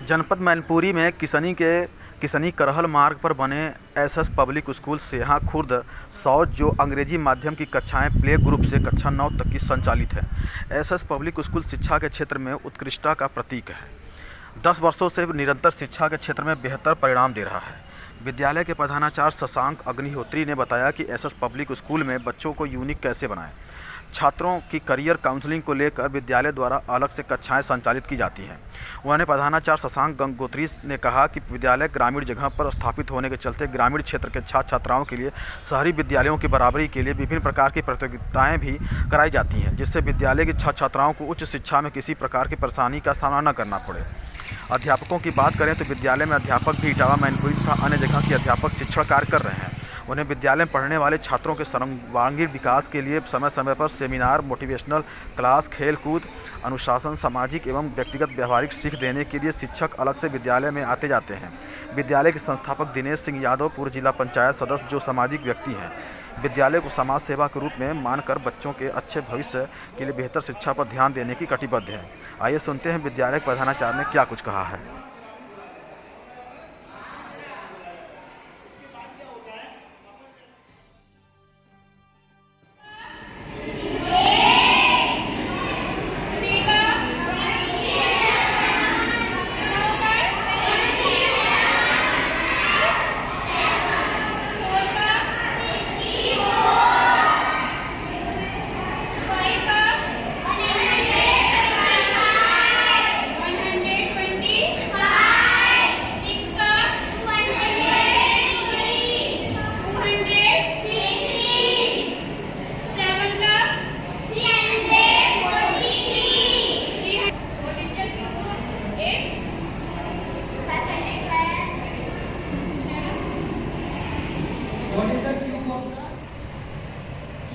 जनपद मैनपुरी में किसनी करहल मार्ग पर बने एसएस पब्लिक स्कूल सेहा खुर्द सौज जो अंग्रेजी माध्यम की कक्षाएं प्ले ग्रुप से कक्षा 9 तक की संचालित है। एसएस पब्लिक स्कूल शिक्षा के क्षेत्र में उत्कृष्टता का प्रतीक है। 10 वर्षों से निरंतर शिक्षा के क्षेत्र में बेहतर परिणाम दे रहा है। विद्यालय के प्रधानाचार्य शशांक अग्निहोत्री ने बताया कि एसएस पब्लिक स्कूल में बच्चों को यूनिक कैसे बनाएं। छात्रों की करियर काउंसलिंग को लेकर विद्यालय द्वारा अलग से कक्षाएं संचालित की जाती हैं। उन्होंने प्रधानाचार्य शशांक गंगोत्री ने कहा कि विद्यालय ग्रामीण जगह पर स्थापित होने के चलते ग्रामीण क्षेत्र के छात्र छात्राओं के लिए शहरी विद्यालयों की बराबरी के लिए विभिन्न प्रकार की प्रतियोगिताएं भी कराई जाती हैं, जिससे विद्यालय के छात्र छात्राओं को उच्च शिक्षा में किसी प्रकार की परेशानी का सामना न करना पड़े। अध्यापकों की बात करें तो विद्यालय में अध्यापक भी इटावा, मैनपुरी तथा अन्य जगह के अध्यापक शिक्षण कार्य कर रहे हैं। उन्हें विद्यालय में पढ़ने वाले छात्रों के सर्वांगीण विकास के लिए समय समय पर सेमिनार, मोटिवेशनल क्लास, खेल कूद, अनुशासन, सामाजिक एवं व्यक्तिगत व्यवहारिक सीख देने के लिए शिक्षक अलग से विद्यालय में आते जाते हैं। विद्यालय के संस्थापक दिनेश सिंह यादव पूर्व जिला पंचायत सदस्य जो सामाजिक व्यक्ति हैं, विद्यालय को समाज सेवा के रूप में मानकर बच्चों के अच्छे भविष्य के लिए बेहतर शिक्षा पर ध्यान देने की कटिबद्ध है। आइए सुनते हैं विद्यालय के प्रधानाचार्य ने क्या कुछ कहा है।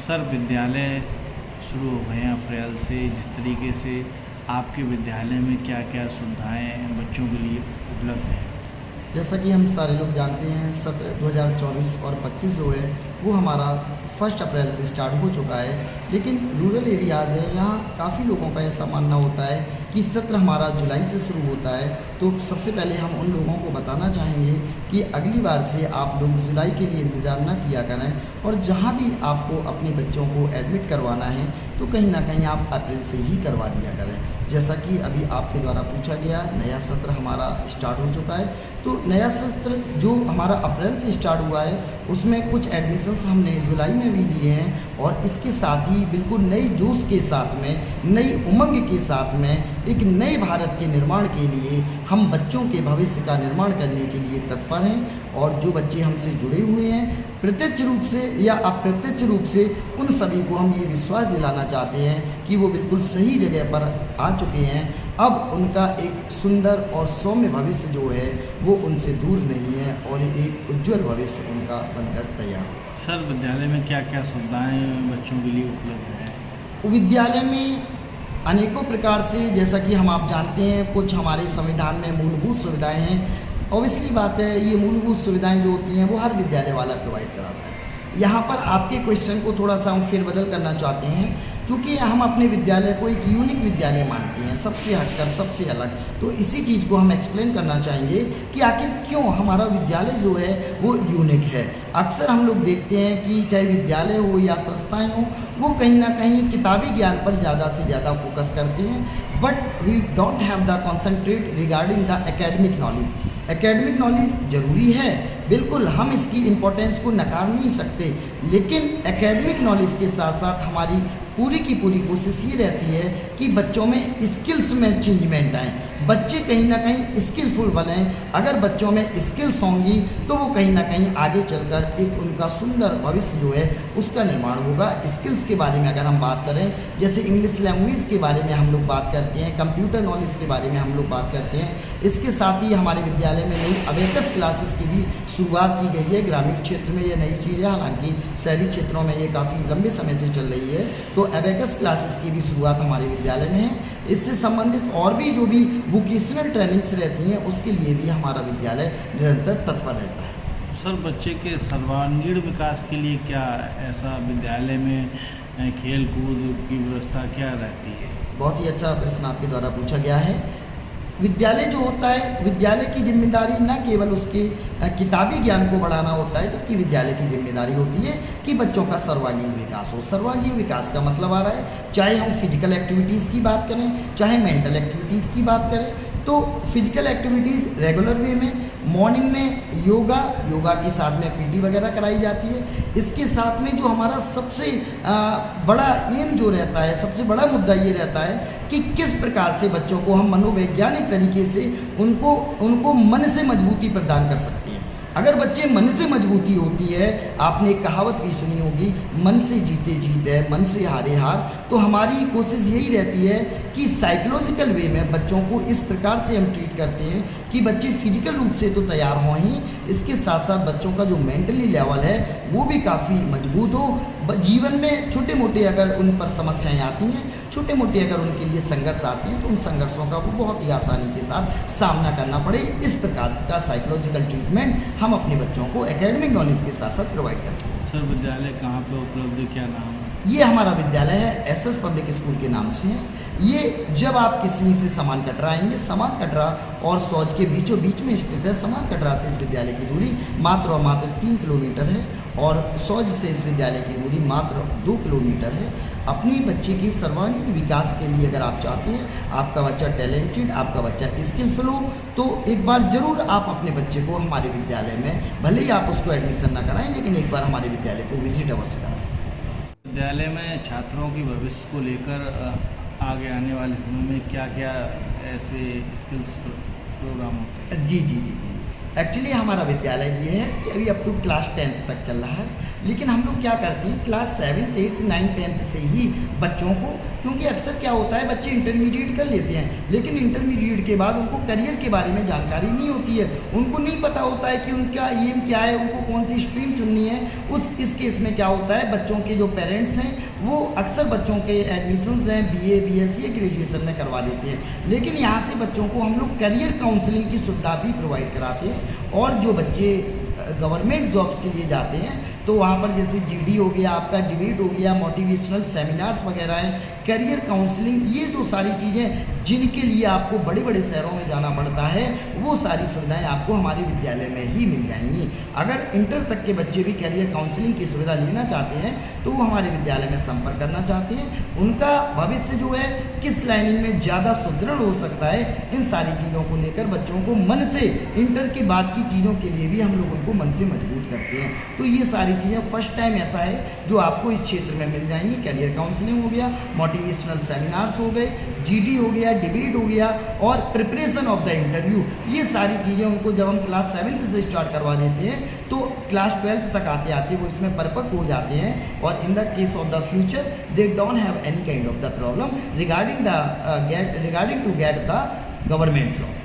सर, विद्यालय शुरू हो गए हैं अप्रैल से। जिस तरीके से आपके विद्यालय में क्या क्या सुविधाएं बच्चों के लिए उपलब्ध हैं? जैसा कि हम सारे लोग जानते हैं, सत्र 2024 और 25 जो है वो हमारा 1 अप्रैल से स्टार्ट हो चुका है। लेकिन रूरल एरियाज़ है, यहाँ काफ़ी लोगों का ऐसा मानना होता है कि सत्र हमारा जुलाई से शुरू होता है। तो सबसे पहले हम उन लोगों को बताना चाहेंगे कि अगली बार से आप लोग जुलाई के लिए इंतज़ार न किया करें, और जहाँ भी आपको अपने बच्चों को एडमिट करवाना है तो कहीं ना कहीं आप अप्रैल से ही करवा दिया करें। जैसा कि अभी आपके द्वारा पूछा गया, नया सत्र हमारा स्टार्ट हो चुका है। तो नया सत्र जो हमारा अप्रैल से स्टार्ट हुआ है उसमें कुछ एडमिशन्स हमने जुलाई में भी लिए हैं, और इसके साथ ही बिल्कुल नई जोश के साथ में, नई उमंग के साथ में एक नए भारत के निर्माण के लिए हम बच्चों के भविष्य का निर्माण करने के लिए तत्पर हैं। और जो बच्चे हमसे जुड़े हुए हैं प्रत्यक्ष रूप से या अप्रत्यक्ष रूप से, उन सभी को हम ये विश्वास दिलाना चाहते हैं कि वो बिल्कुल सही जगह पर आ चुके हैं। अब उनका एक सुंदर और सौम्य भविष्य जो है वो उनसे दूर नहीं है, और एक उज्जवल भविष्य उनका बनकर तैयार है। सर, विद्यालय में क्या क्या सुविधाएं बच्चों के लिए उपलब्ध हैं? विद्यालय में अनेकों प्रकार से, जैसा कि हम आप जानते हैं, कुछ हमारे संविधान में मूलभूत सुविधाएं हैं। ऑब्वियसली बात है, ये मूलभूत सुविधाएं जो होती हैं वो हर विद्यालय वाला प्रोवाइड कराता है। यहाँ पर आपके क्वेश्चन को थोड़ा सा हम फेरबदल करना चाहते हैं, क्योंकि हम अपने विद्यालय को एक यूनिक विद्यालय मानते हैं, सबसे हटकर, सबसे अलग। तो इसी चीज़ को हम एक्सप्लेन करना चाहेंगे कि आखिर क्यों हमारा विद्यालय जो है वो यूनिक है। अक्सर हम लोग देखते हैं कि चाहे विद्यालय हो या संस्थाएं हो, वो कहीं ना कहीं किताबी ज्ञान पर ज़्यादा से ज़्यादा फोकस करते हैं, but we don't have the concentrate regarding the academic knowledge. Academic knowledge ज़रूरी है, बिल्कुल, हम इसकी इम्पोर्टेंस को नकार नहीं सकते, लेकिन एकेडमिक नॉलेज के साथ साथ हमारी पूरी की पूरी कोशिश ये रहती है कि बच्चों में स्किल्स में चेंजमेंट आए, बच्चे कहीं ना कहीं स्किलफुल बने। अगर बच्चों में स्किल्स होंगी तो वो कहीं ना कहीं आगे चलकर एक उनका सुंदर भविष्य जो है उसका निर्माण होगा। स्किल्स के बारे में अगर हम बात करें, जैसे इंग्लिश लैंग्वेज के बारे में हम लोग बात करते हैं, कंप्यूटर नॉलेज के बारे में हम लोग बात करते हैं। इसके साथ ही हमारे विद्यालय में नई अबेकस क्लासेस की भी शुरुआत की गई है। ग्रामीण क्षेत्र में ये नई चीज़ है, हालांकि शहरी क्षेत्रों में ये काफ़ी लंबे समय से चल रही है। तो अबेकस क्लासेस की भी शुरुआत हमारे विद्यालय में है। इससे संबंधित और भी जो भी वोकेशनल ट्रेनिंग्स रहती हैं उसके लिए भी हमारा विद्यालय निरंतर तत्पर रहता है। सर, बच्चे के सर्वांगीण विकास के लिए क्या ऐसा विद्यालय में खेल कूद की व्यवस्था क्या रहती है? बहुत ही अच्छा प्रश्न आपके द्वारा पूछा गया है। विद्यालय जो होता है, विद्यालय की जिम्मेदारी न केवल उसके किताबी ज्ञान को बढ़ाना होता है, जबकि विद्यालय की जिम्मेदारी होती है कि बच्चों का सर्वांगीण विकास हो। सर्वांगीण विकास का मतलब आ रहा है, चाहे हम फिजिकल एक्टिविटीज़ की बात करें, चाहे मेंटल एक्टिविटीज़ की बात करें, तो फिजिकल एक्टिविटीज़ रेगुलर वे में मॉर्निंग में योगा के साथ में पीटी वगैरह कराई जाती है। इसके साथ में जो हमारा सबसे बड़ा एम जो रहता है, सबसे बड़ा मुद्दा ये रहता है कि किस प्रकार से बच्चों को हम मनोवैज्ञानिक तरीके से उनको मन से मजबूती प्रदान कर सकते हैं। अगर बच्चे मन से मजबूती होती है, आपने एक कहावत भी सुनी होगी, मन से जीते जीत है, मन से हारे हार। तो हमारी कोशिश यही रहती है कि साइकोलॉजिकल वे में बच्चों को इस प्रकार से हम ट्रीट करते हैं कि बच्चे फिजिकल रूप से तो तैयार हों ही, इसके साथ साथ बच्चों का जो मेंटली लेवल है वो भी काफ़ी मजबूत हो। जीवन में छोटे मोटे अगर उन पर समस्याएं आती हैं, छोटे मोटे अगर उनके लिए संघर्ष आते हैं, तो उन संघर्षों का वो बहुत ही आसानी के साथ सामना करना पड़े। इस प्रकार का साइकोलॉजिकल ट्रीटमेंट हम अपने बच्चों को एकेडमिक नॉलेज के साथ साथ प्रोवाइड करते हैं। सर, विद्यालय कहाँ पे उपलब्ध है, क्या नाम है? ये हमारा विद्यालय है, एसएस पब्लिक स्कूल के नाम से है। ये जब आप किसी से सामान कटरा आएंगे, सामान कटरा और सौज के बीचों बीच में स्थित है। सामान कटरा से इस विद्यालय की दूरी मात्र और मात्र 3 किलोमीटर है और सौज से इस विद्यालय की दूरी मात्र 2 किलोमीटर है। अपनी बच्चे की सर्वांगीण विकास के लिए अगर आप चाहते हैं, आपका बच्चा टैलेंटेड, आपका बच्चा स्किलफुल हो, तो एक बार ज़रूर आप अपने बच्चे को हमारे विद्यालय में, भले ही आप उसको एडमिशन ना कराएं, लेकिन एक बार हमारे विद्यालय को विजिट अवश्य कराएं। विद्यालय में छात्रों की भविष्य को लेकर आगे आने वाले समय में क्या क्या ऐसे स्किल्स प्रोग्राम होते हैं? जी। एक्चुअली हमारा विद्यालय ये है कि अभी अप टू क्लास 10th तक चल रहा है, लेकिन हम लोग क्या करते हैं क्लास 7, 8, 9, 10th से ही बच्चों को, क्योंकि अक्सर क्या होता है बच्चे इंटरमीडिएट कर लेते हैं, लेकिन इंटरमीडिएट के बाद उनको करियर के बारे में जानकारी नहीं होती है। उनको नहीं पता होता है कि उनका एम क्या है, उनको कौन सी स्ट्रीम चुननी है। इस केस में क्या होता है, बच्चों के जो पेरेंट्स हैं वो अक्सर बच्चों के एडमिशन्स हैं BA, BSc, ग्रेजुएशन में करवा देते हैं। लेकिन यहाँ से बच्चों को हम लोग करियर काउंसलिंग की सुविधा भी प्रोवाइड कराते हैं। और जो बच्चे गवर्नमेंट जॉब्स के लिए जाते हैं, तो वहाँ पर जैसे GD हो गया, आपका डिबेट हो गया, मोटिवेशनल सेमिनार्स वगैरह हैं, करियर काउंसलिंग, ये जो सारी चीज़ें जिनके लिए आपको बड़े बड़े शहरों में जाना पड़ता है, वो सारी सुविधाएं आपको हमारे विद्यालय में ही मिल जाएंगी। अगर इंटर तक के बच्चे भी करियर काउंसलिंग की सुविधा लेना चाहते हैं, तो वो हमारे विद्यालय में संपर्क करना चाहते हैं। उनका भविष्य जो है किस लाइनिंग में ज़्यादा सुदृढ़ हो सकता है, इन सारी चीज़ों को लेकर बच्चों को मन से, इंटर के बाद की चीज़ों के लिए भी हम लोग उनको मन से मजबूत करते हैं। तो ये सारी चीज़ें फर्स्ट टाइम ऐसा है जो आपको इस क्षेत्र में मिल जाएंगी। करियर काउंसलिंग हो गया, मोटिवेशनल सेमिनार्स हो गए, GD हो गया, डिबेट हो गया और प्रिपरेशन ऑफ द इंटरव्यू, ये सारी चीज़ें उनको जब हम क्लास 7th से स्टार्ट करवा देते हैं, तो क्लास 12th तक आते आते वो इसमें परिपक्व हो जाते हैं। और in the case of the future they don't have any kind of the problem regarding to get the government job.